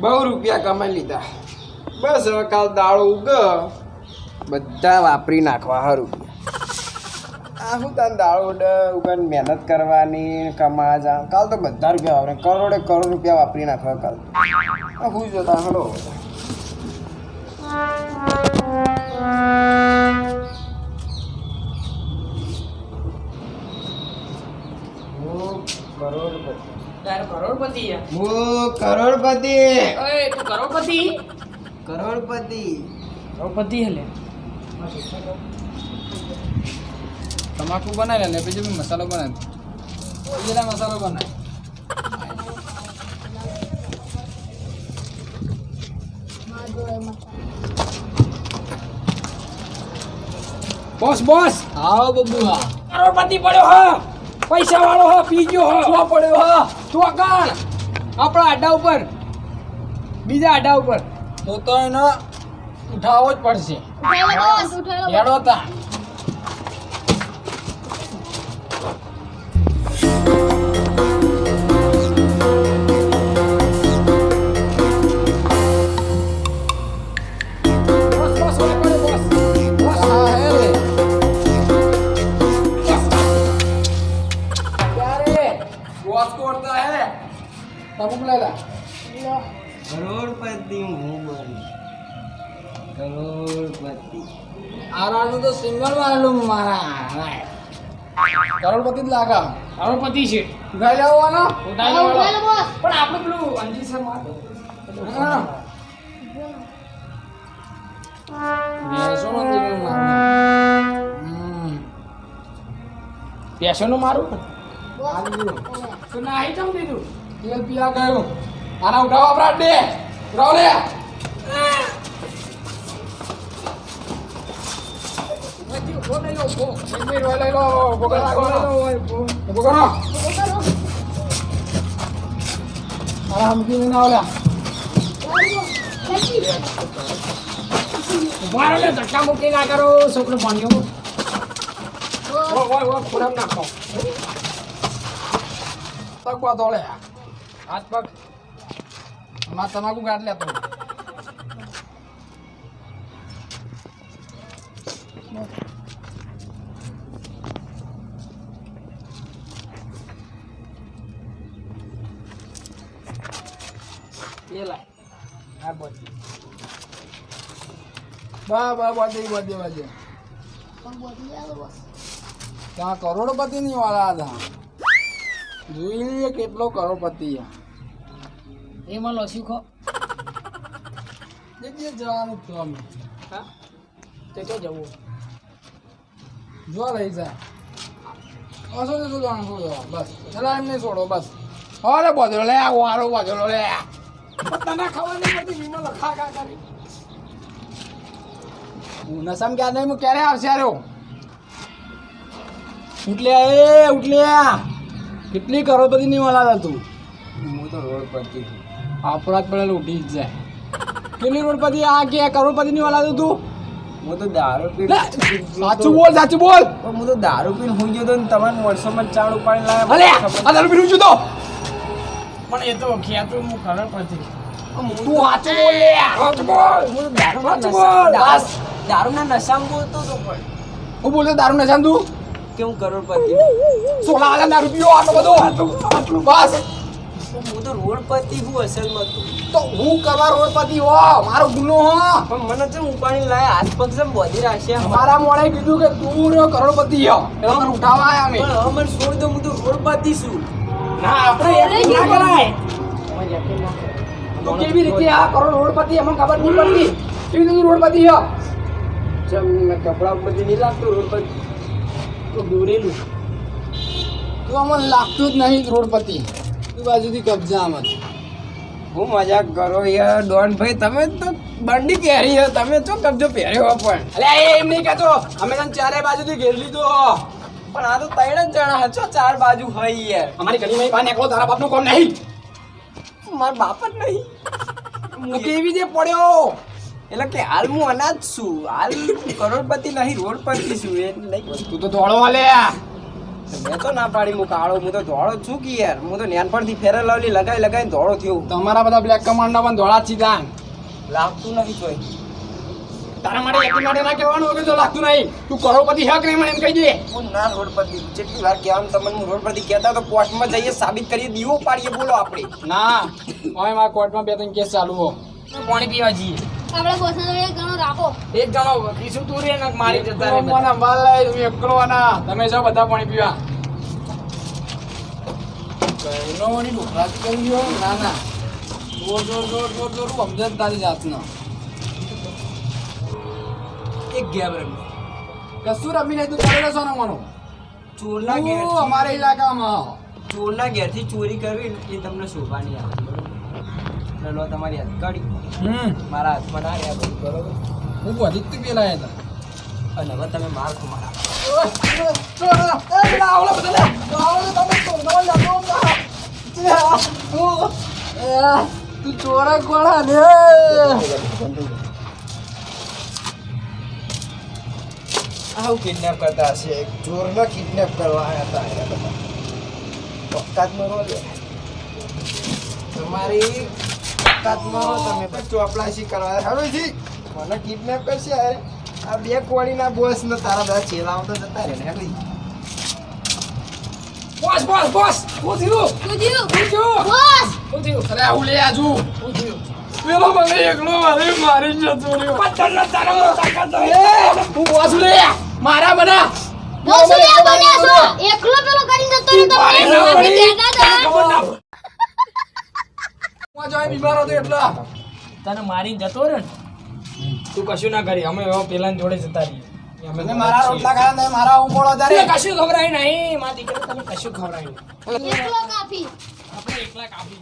બહુ રૂપિયા કમાઈ લીધા. બસ હવે કાલ દાળો ઉગ બધા વાપરી નાખવા હારું. આ શું તાન દાળો ઉગન મહેનત કરવાની કમા જા કાલ તો બધા રૂપિયા વાપરે કરોડે કરોડ રૂપિયા વાપરી નાખવા કાલ. આ શું જોતા હલો કરોડપતિ હું કરોડપતિ. ઓય તું કરોડપતિ કરોડપતિ કરોડપતિ હલે તમાકુ બનાવી લે પછી મસાલો બનાવી પેલા મસાલો બનાવી બોસ બોસ આવો બબુ હા કરોડપતિ પડ્યો હા પૈસા વાળો હા પીજો હા શું પડ્યો હા તું કાણ આપણા આડા ઉપર બીજા આડા ઉપર તો એનો ઉઠાવવો જ પડશે હેડો તા બોસ બોસ ઓલે પડ્યો બોસ બોસ હા હે રે ક્યારે બોસ કોરતા હે તમુક લેલા કરોડપતિ હું બની કરોડપતિ. આ રાડું તો સિંગલ મારેલું મારા કરોડપતિ જ લાગા કરોડપતિ છે ઉઠાઈ લેવાનો ઉઠાઈ લો પણ આપણે પેલું અંજી સર માં પેશોનું મારું તો ના આઈટમ દીધું તેલ પીવા ગયું આના ઉઠાવા આપણા દે ઉઠાવ લે ઉભા રહો ધક્કા મૂકી ના કરો છોકરો ભણ્યો ખોરાક નાખો હાથ પગ તમાકુ ગાંઠ લેતો એ લાય આ બધી બધે ત્યાં કરોડપતિ ની વાળા હતા જોઈ લઈએ કેટલો કરોડપતિ એમાં લો શીખો જગ્યાએ જવાનું છું અમે હા તે તો જવું જો લઈ જાય અસો ને શું જવાનું શું જવાનું બસ ચલા એમને છોડો બસ અરે બધો લે વારો બધો લે તને ખબર નહીં પડતી વિમલ ખા ખા કરી નસમ ક્યાં નહીં હું ક્યારે આવશે રહ્યો ઉઠલ્યા કેટલી કરોડપતિ ની વાળા તું હું તો રોડપતિ. આપણા જ પડેલું ઉઠી જ જાય કેટલી રોડપતિ આ કે કરોડપતિ ની વાળા તું હું તો દારૂ પી સાચું બોલ પણ હું તો દારૂ પીને હું ગયો તો ને તમારે વર્ષોમાં ચાણ ઉપાડી અલે લાવ્યા. આ દારૂ પીવું છું તો પણ એ તો ખેતું હું ખબર પડતી તું સાચું બોલ લે સાચું બોલ હું તો દારૂના સાચું બોલ બસ દારૂના નશામાં બોલતો હતો પણ હું બોલ્યો દારૂ નશામાં તું કે હું કરોડપતિ. 16,000 દારૂ પીવો આટલો બધો આટલું બસ હું તો રોડપતિ હું અસલમાં તું. તો હું કરવા રોડપતિ હો મારો ગુનો હો પણ મને છે ને ઉપાડી લાયા હાથ પગ છે ને બોધી રાખ્યા. મારા મોડે કીધું કે તું રહ્યો કરોડપતિ હો એટલે તને ઉઠાવવા આયા અમે પણ હવે મને છોડી દો હું તો રોડપતિ છું. ના આપણે યકીન ના કરાય તો કેવી રીતે આ કરોડ રોડપતિ અમને ખબર નહીં પડતી કેવી રીતે રોડપતિ હો જેમ મેં કપડા બધી નહીં લાગતું રોડપતિ. તો દોરેલું તું અમને લાગતું જ નહીં રોડપતિ તું બાજુથી કબજા આમ હું મજાક કરો યાર ડોન ભાઈ તમે તો બંડી પહેરી છે તમે તો કબજો પહેર્યો પણ અલે એમ નહીં કહેતો અમે તને ચારે બાજુથી ઘેર લીધો પણ આ તો 3 જ જણા હચો 4 બાજુ હોય યાર. અમારી ગલીમાં બહાર નીકળો તારા બાપનું કામ નહીં મારા બાપ જ નહીં. તો કેવી રીતે પડ્યો એટલે કે હાલ હું અનાજ છું હાલ કરોડપતિ નહીં રોડપતિ છું એટલે નહીં. તું તો ધોળો હાલે મેં તો ના પાડી હું કાળો હું તો ધોળો જ છું કે યાર હું તો નાનપણથી ફેર લવલી લગાઈને ધોળો થયો તમારા બધા બ્લેક કમાન્ડર પણ ધોળા જ સીધા લાગતું નથી કોઈ તારા માટે એકલી માટે ના કહેવાનું હોય તો લાગતું નહીં તું કરોડપતિ હક નહીં મને એમ કહી દે હું ના રોડ પરથી જેટલી વાર કહેવાનું તમને હું રોડ પરથી કહેતા તો કોર્ટમાં જઈએ સાબિત કરીએ દીવો પાડીએ બોલો આપણે ના હવે મારા કોર્ટમાં 2-3 કેસ ચાલુ હો પાણી પીવા જઈએ આપણે બોસનો એક ગણો રાખો એક જણો પીશું તું રે ને મારી જતા રે મને અંબાલ લઈ તમે એકલો ના તમે જાઓ બધા પાણી પીવા કઈનોની ડોકરાતી કરી ગયો ના ના જોર સમજે તારી જાતનો એક ગેમ રમી કશું રમી નહીં તું કરેલો છો ને મનો ચોરના તું ઘેરથી અમારા ઇલાકામાં ચોરના ઘેરથી ચોરી કરવી ને એ તમને શોભા નહીં આવે બરોબર લો તમારી હથકડી મારા હાથમાં ના રહ્યા બધું બરોબર હું બધી જ પેલા હતા અને હવે તમે માર ખો મારા તું ચોરા કોળા ને આવું કિડનેપ કરતા હશે ચોરને કિડનેપ કરવા આવ્યા હતા એ બધા પક્કાતમાં રહો લે તમારી પક્કાતમાં રહો તમે પણ ચોપલાસી કરવા હવે જી મને કિડનેપ કરશે આ બે કોળીના બોસ ને તારા બધા ચેલાઓ તો જતા રહે ને હવે બોસ શું થયું શું થયું શું થયું બોસ શું થયું અરે આવું લે આજુ શું થયું પેલો મને એકલો મારી જતો રહ્યો પત્તરનો તારા તાકાત હું બોસ લે મારા બના બોસ લે બન્યા છો એકલો પેલો કરીને જતો રહ્યો તમને અમે કહેતા હતા હું જોઈ બીમાર હતો એટલા તને મારીને જતો રહ્યો ને તું કશું ના કરી અમે હવે પેલા જોડે જતા રહીએ તમે મારા રોટલા ખાયા ને મારા ઉંબોળો તને કશું ખવડાય નહીં મારા દીકરા તને કશું ખવડાય નહીં એકલો કાફી આપણે એકલા કાપી